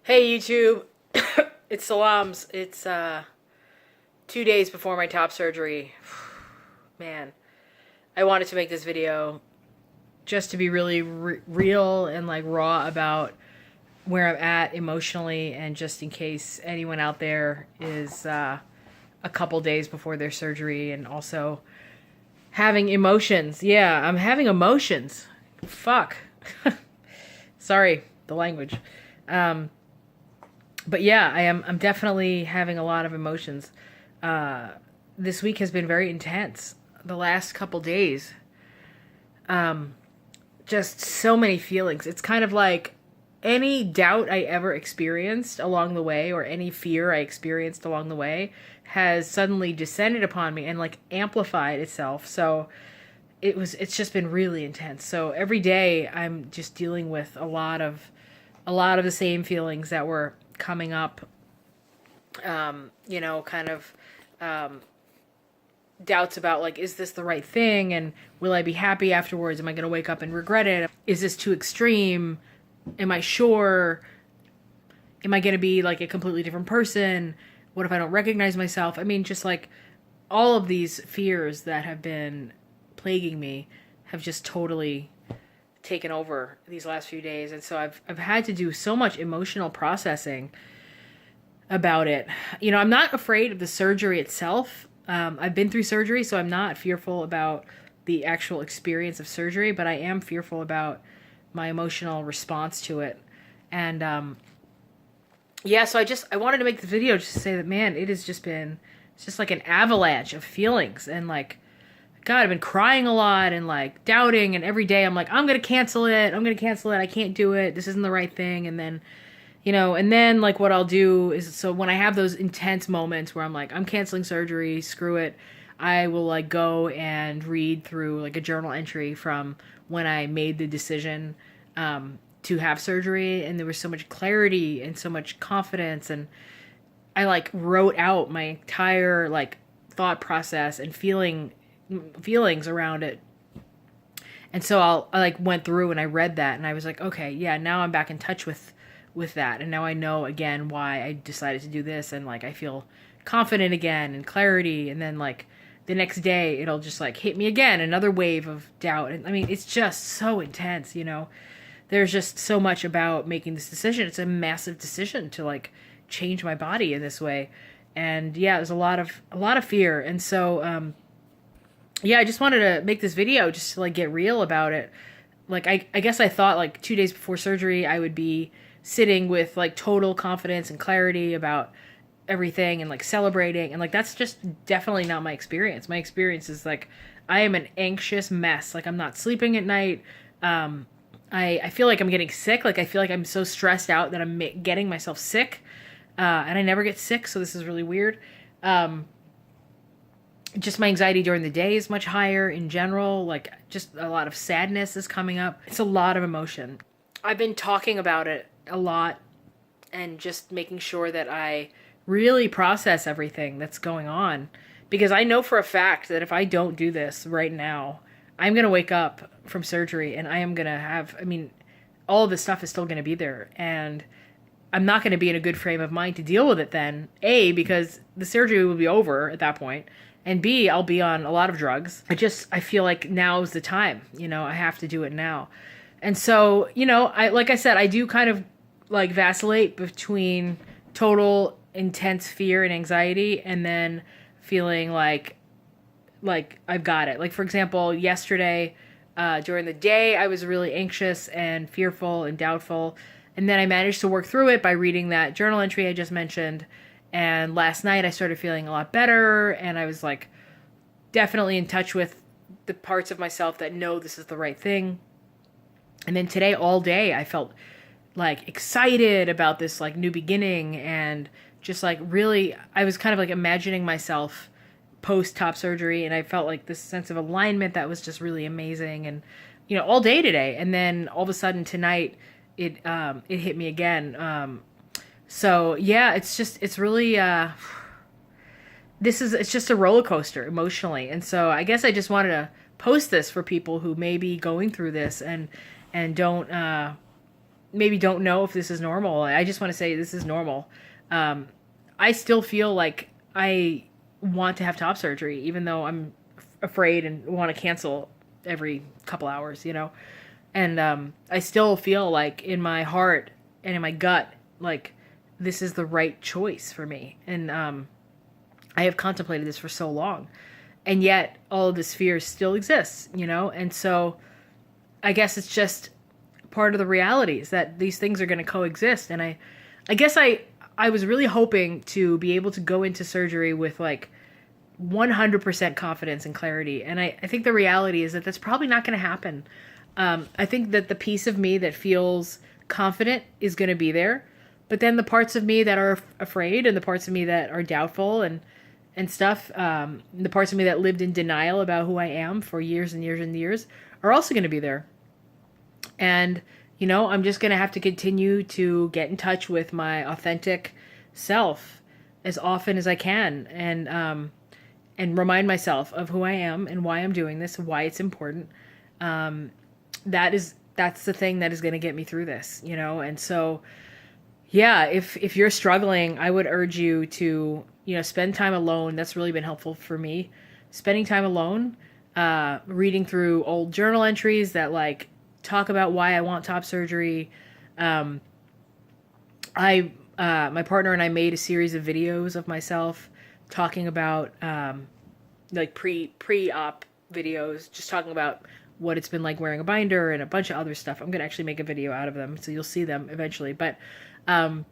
Hey YouTube, it's Salam's. It's 2 days before my top surgery. Man, I wanted to make this video just to be really real and like raw about where I'm at emotionally, and just in case anyone out there is a couple days before their surgery and also having emotions. Yeah, I'm having emotions. Fuck. Sorry, the language. But yeah, I'm definitely having a lot of emotions. This week has been very intense. The last couple days, just so many feelings. It's kind of like any doubt I ever experienced along the way, or any fear I experienced along the way, has suddenly descended upon me and like amplified itself. So it's just been really intense. So every day I'm just dealing with a lot of the same feelings that were coming up, kind of doubts about, like, is this the right thing? And will I be happy afterwards? Am I going to wake up and regret it? Is this too extreme? Am I sure? Am I going to be like a completely different person? What if I don't recognize myself? I mean, just like all of these fears that have been plaguing me have just totally taken over these last few days. And so I've had to do so much emotional processing about it. I'm not afraid of the surgery itself. I've been through surgery, so I'm not fearful about the actual experience of surgery, but I am fearful about my emotional response to it. And yeah, so I wanted to make the video just to say that, man, it's just like an avalanche of feelings. And like, God, I've been crying a lot and like doubting, and every day I'm like, I'm going to cancel it. I can't do it. This isn't the right thing. And then like what I'll do is, so when I have those intense moments where I'm like, I'm canceling surgery, screw it, I will like go and read through like a journal entry from when I made the decision to have surgery. And there was so much clarity and so much confidence. And I like wrote out my entire like thought process and feelings around it. And so I like went through and I read that, and I was like, okay, yeah, now I'm back in touch with that, and now I know again why I decided to do this, and like I feel confident again and clarity. And then like the next day it'll just like hit me again, another wave of doubt. And I mean, it's just so intense. There's just so much about making this decision. It's a massive decision to like change my body in this way. And yeah, there's a lot of fear. And so yeah, I just wanted to make this video just to like get real about it. Like I guess I thought like 2 days before surgery I would be sitting with like total confidence and clarity about everything and like celebrating, and like that's just definitely not my experience. My experience is like I am an anxious mess. Like I'm not sleeping at night. I feel like I'm getting sick. Like I feel like I'm so stressed out that I'm getting myself sick, and I never get sick, so this is really weird. Just my anxiety during the day is much higher in general. Like just a lot of sadness is coming up. It's a lot of emotion. I've been talking about it a lot and just making sure that I really process everything that's going on, because I know for a fact that if I don't do this right now, I'm going to wake up from surgery and I am going to have, I mean, all of this stuff is still going to be there, and I'm not going to be in a good frame of mind to deal with it then. A, because the surgery will be over at that point, and B, I'll be on a lot of drugs. I feel like now is the time, I have to do it now. And so, like I said, I do kind of like vacillate between total intense fear and anxiety and then feeling like I've got it. Like, for example, yesterday, during the day, I was really anxious and fearful and doubtful. And then I managed to work through it by reading that journal entry I just mentioned. And last night I started feeling a lot better, and I was like definitely in touch with the parts of myself that know this is the right thing. And then today, all day, I felt like excited about this like new beginning, and just like really, I was kind of like imagining myself post top surgery, and I felt like this sense of alignment that was just really amazing. And all day today, and then all of a sudden tonight, it hit me again. So yeah, it's really it's just a roller coaster emotionally. And so I guess I just wanted to post this for people who may be going through this and don't maybe don't know if this is normal. I just want to say this is normal. I still feel like I want to have top surgery, even though I'm afraid and want to cancel every couple hours, you know? And I still feel like in my heart and in my gut, like this is the right choice for me. And I have contemplated this for so long. And yet all of this fear still exists, you know? And so I guess it's just part of the reality is that these things are going to coexist. And I guess I was really hoping to be able to go into surgery with like 100% confidence and clarity. And I think the reality is that that's probably not going to happen. I think that the piece of me that feels confident is going to be there. But then the parts of me that are afraid and the parts of me that are doubtful and stuff, the parts of me that lived in denial about who I am for years and years and years are also going to be there. And, you know, I'm just going to have to continue to get in touch with my authentic self as often as I can and remind myself of who I am and why I'm doing this and why it's important. That's the thing that is going to get me through this, you know? And so, yeah, if you're struggling, I would urge you to, you know, spend time alone. That's really been helpful for me. Spending time alone, reading through old journal entries that like talk about why I want top surgery. My partner and I made a series of videos of myself talking about like pre-op videos, just talking about what it's been like wearing a binder and a bunch of other stuff. I'm going to actually make a video out of them, so you'll see them eventually. But and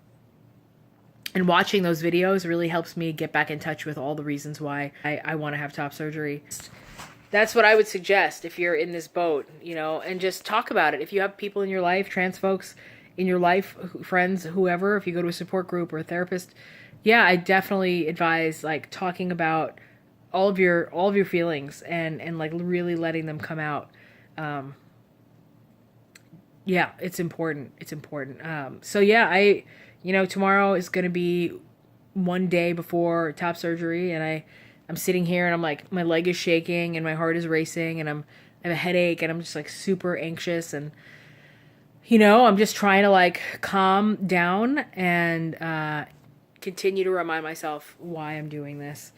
watching those videos really helps me get back in touch with all the reasons why I want to have top surgery. That's what I would suggest if you're in this boat, you know, and just talk about it. If you have people in your life, trans folks in your life, friends, whoever, if you go to a support group or a therapist, yeah, I definitely advise like talking about all of your feelings and like really letting them come out. Yeah, it's important. It's important. So yeah, you know, tomorrow is going to be one day before top surgery, and I'm sitting here and I'm like, my leg is shaking and my heart is racing and I have a headache and I'm just like super anxious and, you know, I'm just trying to like calm down and continue to remind myself why I'm doing this.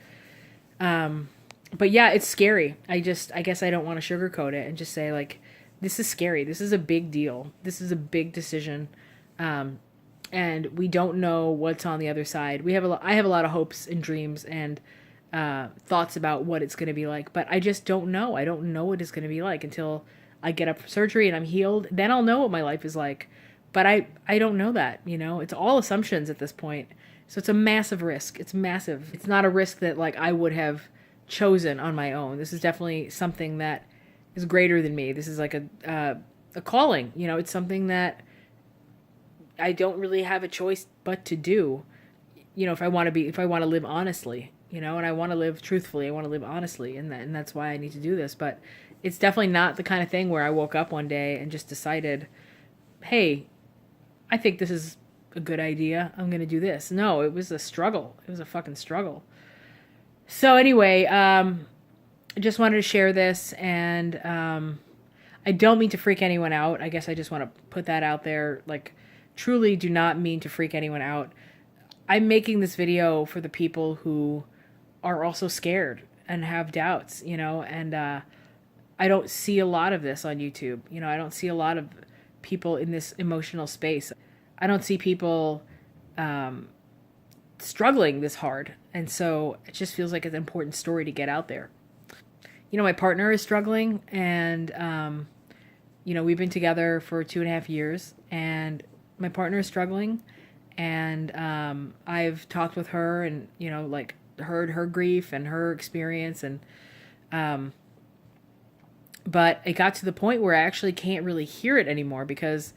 But yeah, it's scary. I guess I don't want to sugarcoat it and just say like, this is scary. This is a big deal. This is a big decision. And we don't know what's on the other side. I have a lot of hopes and dreams and thoughts about what it's going to be like, but I just don't know. I don't know what it's going to be like until I get up for surgery and I'm healed. Then I'll know what my life is like. But I don't know that, you know. It's all assumptions at this point. So it's a massive risk. It's massive. It's not a risk that like I would have chosen on my own. This is definitely something that is greater than me. This is like a calling, you know. It's something that I don't really have a choice but to do, you know, if I want to live honestly, you know, and I want to live truthfully, I want to live honestly, and that's why I need to do this. But it's definitely not the kind of thing where I woke up one day and just decided, hey, I think this is a good idea. I'm going to do this. No, it was a struggle. It was a fucking struggle. So anyway, I just wanted to share this, and I don't mean to freak anyone out. I guess I just want to put that out there. Like, truly do not mean to freak anyone out. I'm making this video for the people who are also scared and have doubts, you know, and I don't see a lot of this on YouTube. You know, I don't see a lot of people in this emotional space. I don't see people struggling this hard. And so it just feels like an important story to get out there. You know, my partner is struggling, and, you know, we've been together for 2.5 years, and my partner is struggling, and I've talked with her and, you know, like heard her grief and her experience, and but it got to the point where I actually can't really hear it anymore, because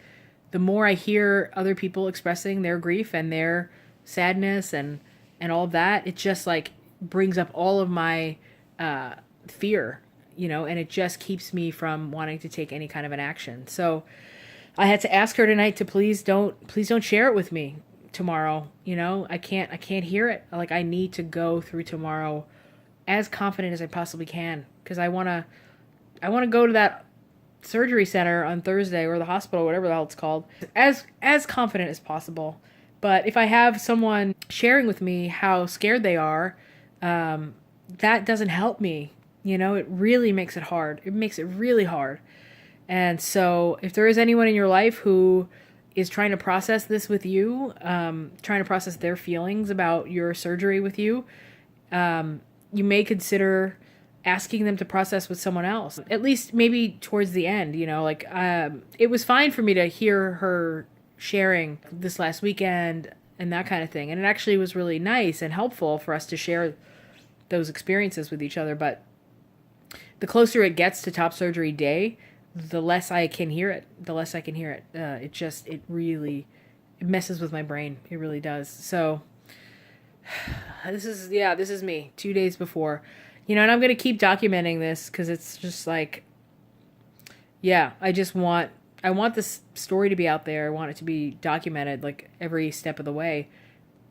the more I hear other people expressing their grief and their sadness and all of that, it just like brings up all of my fear, you know, and it just keeps me from wanting to take any kind of an action. So I had to ask her tonight to please don't share it with me tomorrow. You know, I can't hear it. Like, I need to go through tomorrow as confident as I possibly can, because I want to go to that surgery center on Thursday, or the hospital, whatever the hell it's called, as confident as possible. But if I have someone sharing with me how scared they are, that doesn't help me. You know, it really makes it hard. It makes it really hard. And so if there is anyone in your life who is trying to process this with you, trying to process their feelings about your surgery with you, you may consider asking them to process with someone else, at least maybe towards the end. You know, like, it was fine for me to hear her sharing this last weekend and that kind of thing. And it actually was really nice and helpful for us to share those experiences with each other. But the closer it gets to top surgery day, the less I can hear it. It really messes with my brain. It really does. So this is me 2 days before, you know, and I'm going to keep documenting this because it's just like, yeah, I want this story to be out there. I want it to be documented, like, every step of the way.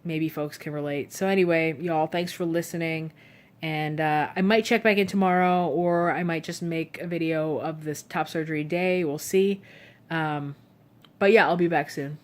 Maybe folks can relate. So anyway, y'all, thanks for listening. And I might check back in tomorrow, or I might just make a video of this top surgery day. We'll see. But yeah, I'll be back soon.